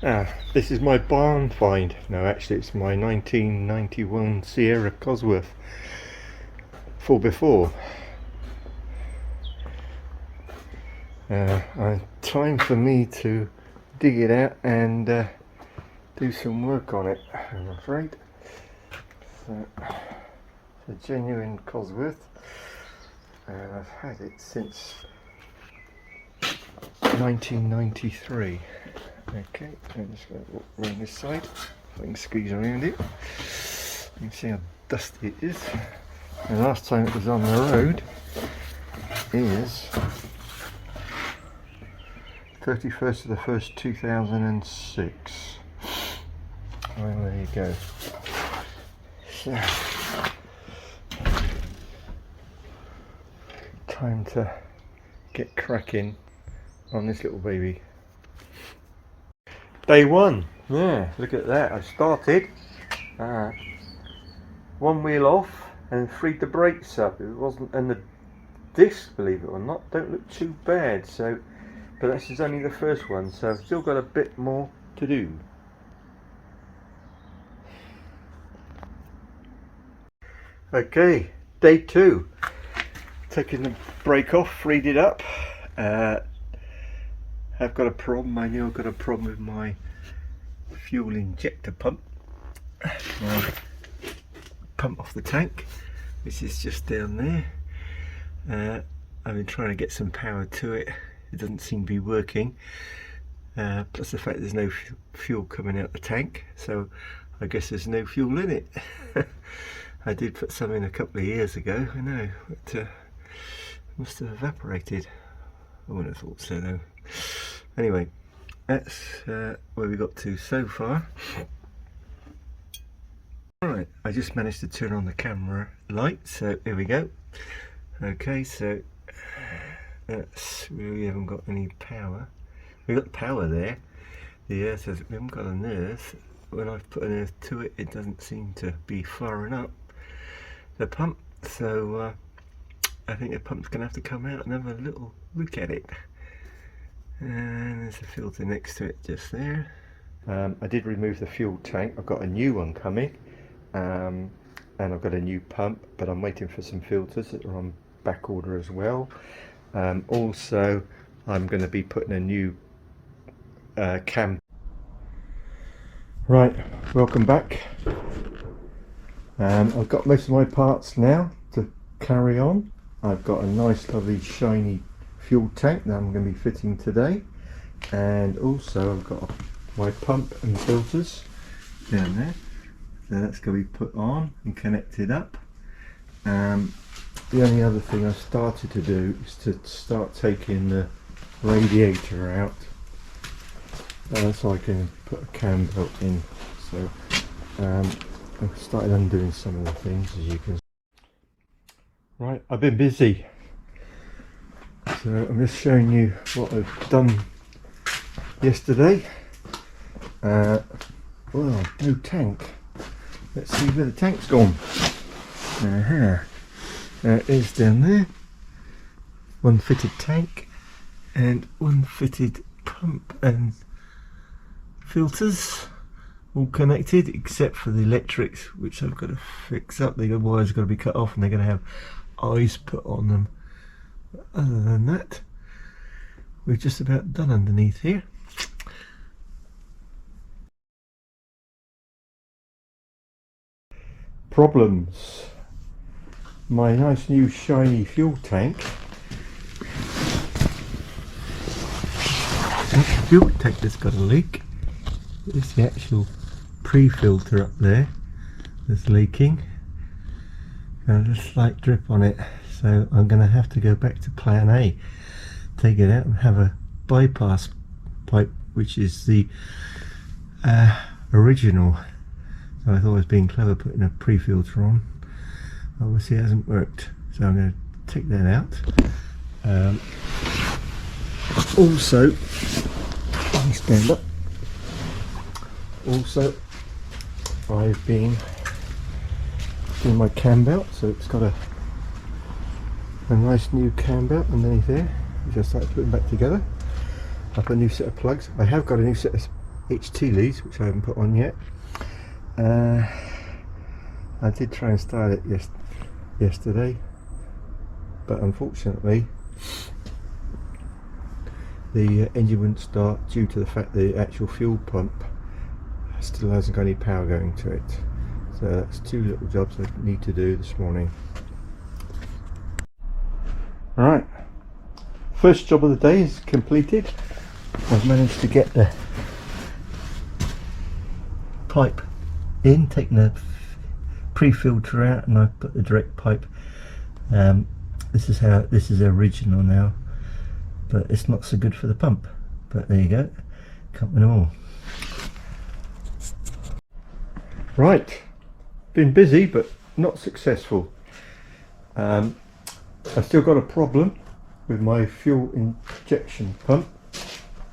This is my barn find. No, actually it's my 1991 Sierra Cosworth 4x4. Time for me to dig it out and do some work on it, I'm afraid. So, it's a genuine Cosworth. I've had it since 1993. Okay, I'm just going to walk around this side so I can squeeze around it. You can see how dusty it is. The last time it was on the road is 31st of the 1st 2006. Well, there you go. So, time to get cracking on this little baby. Day one. Yeah, look at that. I started one wheel off and freed the brakes up. It wasn't, and the discs, believe it or not, don't look too bad. So, but this is only the first one, so I've still got a bit more to do. Okay, day two. Taking the brake off, freed it up. I've got a problem. I knew I've got a problem with my fuel injector pump. My pump off the tank, which is just down there. I've been trying to get some power to it. It doesn't seem to be working. Plus the fact there's no fuel coming out the tank, so I guess there's no fuel in it. I did put some in a couple of years ago, I know, but it must have evaporated. I wouldn't have thought so though. Anyway, that's where we got to so far. Alright, I just managed to turn on the camera light, so here we go. Okay, so that's where we haven't got any power. We've got power there. The earth has, we haven't got an earth. When I've put an earth to it, it doesn't seem to be firing up the pump, so I think the pump's going to have to come out and have a little look at it. And there's a filter next to it just there. I did remove the fuel tank. I've got a new one coming, and I've got a new pump, but I'm waiting for some filters that are on back order as well. Also, I'm going to be putting a new cam. Right, welcome back. I've got most of my parts now to carry on. I've got a nice lovely shiny fuel tank that I'm going to be fitting today, and also I've got my pump and filters down there, so that's going to be put on and connected up. The only other thing I started to do is to start taking the radiator out so I can put a cam belt in. So I've started undoing some of the things, as you can see. Right, I've been busy, so I'm just showing you what I've done yesterday. Well, no tank. Let's see where the tank's gone. There it is down there. One fitted tank and one fitted pump and filters, all connected except for the electrics, which I've got to fix up. The wires have got to be cut off and they're going to have eyes put on them. But other than that, we're just about done underneath here. Problems. My nice new shiny fuel tank. That's the fuel tank that's got a leak. It's the actual pre-filter up there that's leaking. There's a slight drip on it, so I'm going to have to go back to plan A, take it out and have a bypass pipe, which is the original. So I thought I was being clever putting a pre-filter on. Obviously it hasn't worked, so I'm going to take that out. Also, let me stand up. Also, I've been doing my cam belt, so it's got a nice new cam belt underneath there, which I started putting back together. I've got a new set of plugs. I have got a new set of H2 leads, which I haven't put on yet. I did try and start it yesterday, but unfortunately the engine wouldn't start due to the fact the actual fuel pump still hasn't got any power going to it. So that's two little jobs I need to do this morning. Alright, first job of the day is completed. I've managed to get the pipe in, taking the pre-filter out, and I've put the direct pipe. This is original now, but it's not so good for the pump. But there you go, can't win them all. Right, been busy but not successful. I've still got a problem with my fuel injection pump,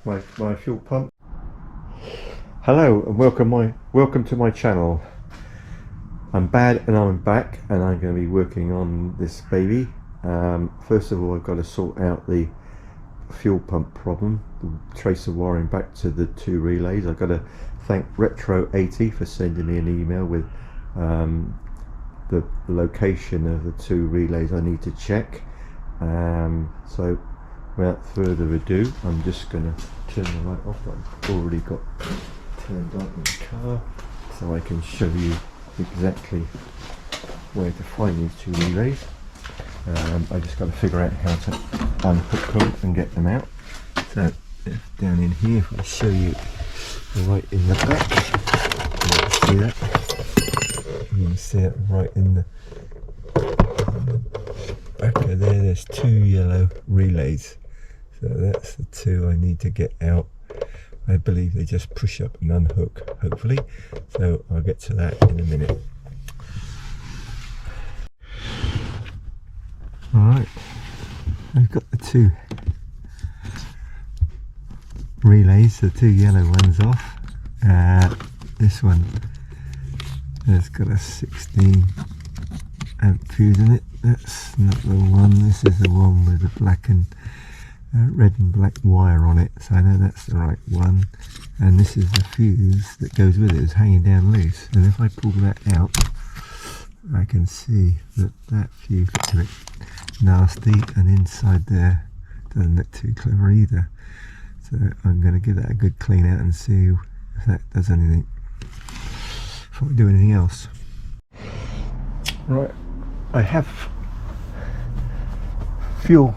my fuel pump. Hello and welcome to my channel. I'm bad and I'm back, and I'm going to be working on this baby. First of all, I've got to sort out the fuel pump problem, trace the wiring back to the two relays. I've got to thank Retro80 for sending me an email with the location of the two relays I need to check. So without further ado, I'm just going to turn the light off. I've already got turned on in the car, so I can show you exactly where to find these two relays. I just got to figure out how to unhook them and get them out. So down in here, if I show you right in the back, you see that? You can see it right in the back of there. There's two yellow relays, so that's the two I need to get out. I believe they just push up and unhook, hopefully, so I'll get to that in a minute. Alright, I've got the two relays, the two yellow ones off. This one has got a 16 amp fuse in it. That's not the one. This is the one with the black and red and black wire on it, so I know that's the right one. And this is the fuse that goes with it, it's hanging down loose, and if I pull that out I can see that that fuse is a bit nasty, and inside there doesn't look too clever either. So I'm going to give that a good clean out and see if that does anything before we do anything else. Right, I have fuel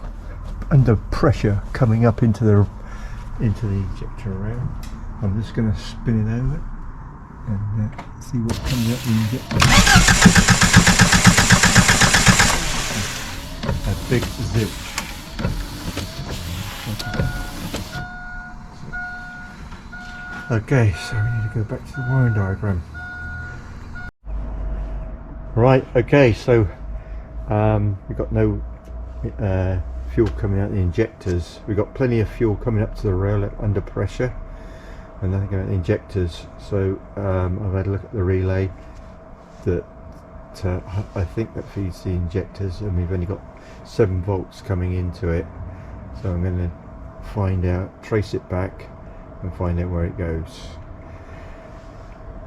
under pressure coming up into the injector round. I'm just going to spin it over and see what comes up the injector. A big zip. Okay, so we need to go back to the wiring diagram. Right, okay, so we've got no fuel coming out the injectors. We've got plenty of fuel coming up to the rail under pressure, and nothing about the injectors. So I've had a look at the relay that I think that feeds the injectors, and we've only got 7 volts coming into it. So I'm going to find out, trace it back and find out where it goes.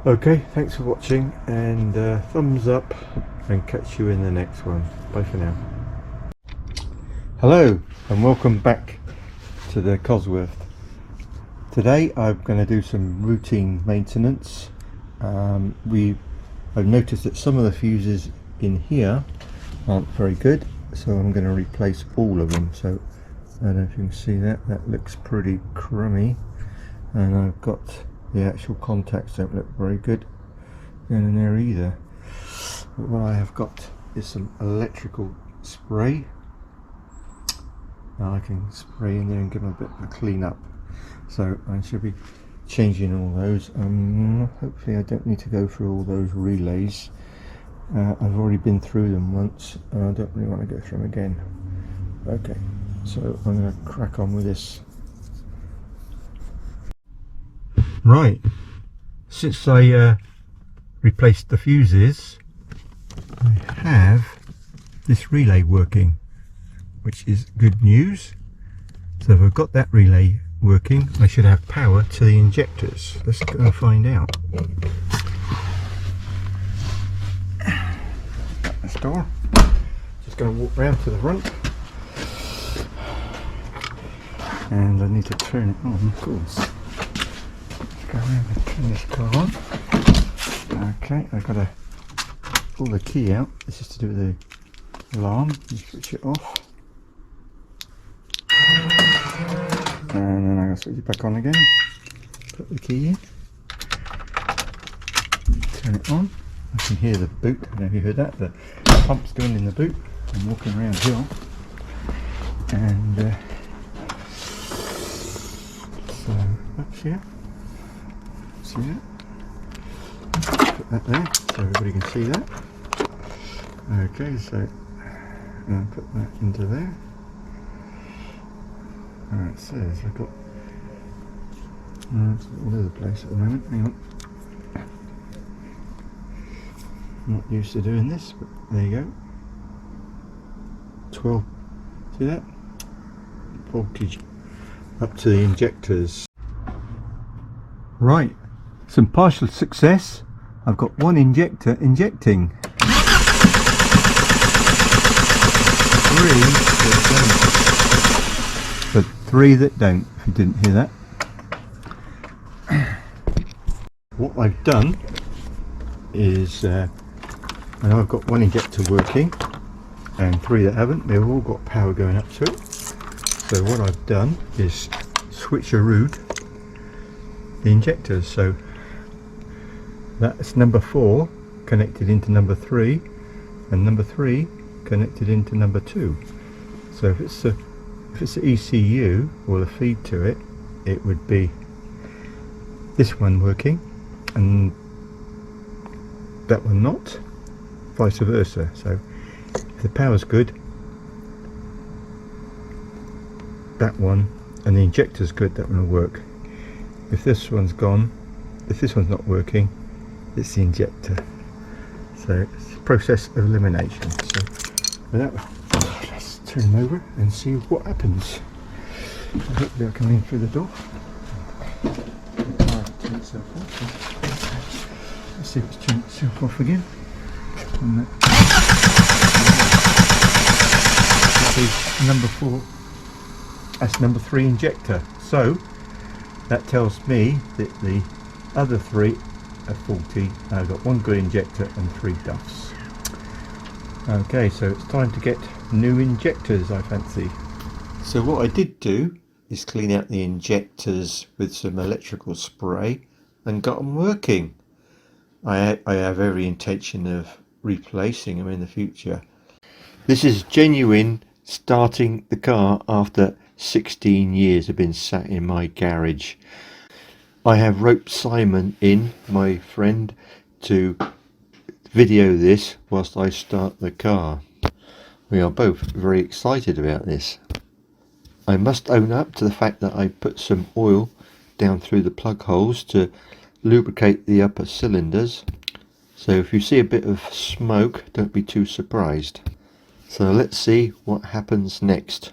Okay, thanks for watching, and thumbs up, and catch you in the next one. Bye for now. Hello and welcome back to the Cosworth. Today I'm going to do some routine maintenance. I've noticed that some of the fuses in here aren't very good, so I'm going to replace all of them. So I don't know if you can see that, that looks pretty crummy, and I've got the actual contacts don't look very good going in there either. But what I have got is some electrical spray. Now I can spray in there and give them a bit of a clean up. So I should be changing all those. Hopefully I don't need to go through all those relays. I've already been through them once, and I don't really want to go through them again. Okay, so I'm going to crack on with this. Right, since I replaced the fuses, I have this relay working, which is good news. So if I've got that relay working, I should have power to the injectors. Let's go and find out. Shut this door. Just going to walk round to the front. And I need to turn it on, of course. Let's go around and turn this car on. Okay, I've got to pull the key out. This is to do with the alarm. You switch it off. And then I'm going to switch it back on again. Put the key in. Turn it on. I can hear the boot. I don't know if you heard that. The pump's going in the boot. I'm walking around here. And so that's here. See that? Put that there so everybody can see that. Okay, so I'll put that into there. It says I've got it's all over the place at the moment. Hang on. Not used to doing this, but there you go. 12. See that? Voltage up to the injectors. Right, some partial success. I've got one injector injecting. 3 that don't. But 3 that don't, if you didn't hear that. What I've done is, I know I've got one injector working and 3 that haven't. They've all got power going up to it. So what I've done is switcherooed the injectors. So that's number 4 connected into number 3 and number 3 connected into number 2. So if it's the ECU or the feed to it, it would be this one working and that one not, vice versa. So if the power's good, that one, and the injector's good, that one will work. If this one's gone, if this one's not working, it's the injector. So it's a process of elimination. So with that, let's turn them over and see what happens. Hopefully I'll come in through the door. Turn itself off. Let's see if it's turned itself off again. And that is number 4. That's number 3 injector. So that tells me that the other 3 are faulty. I've got 1 good injector and 3 duffs. Okay, so it's time to get new injectors, I fancy. So what I did do is clean out the injectors with some electrical spray and got them working. I have every intention of replacing them in the future. This is genuine starting the car after 16 years have been sat in my garage. I have roped Simon in, my friend, to video this whilst I start the car. We are both very excited about this. I must own up to the fact that I put some oil down through the plug holes to lubricate the upper cylinders. So if you see a bit of smoke, don't be too surprised. So let's see what happens next.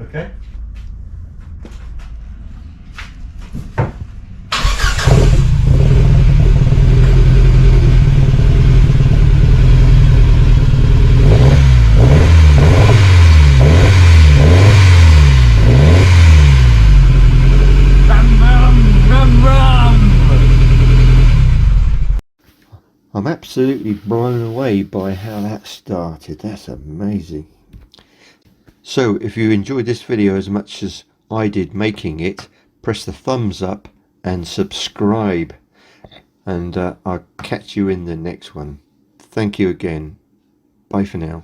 Okay. I'm absolutely blown away by how that started. That's amazing. So if you enjoyed this video as much as I did making it, press the thumbs up and subscribe, and I'll catch you in the next one. Thank you again. Bye for now.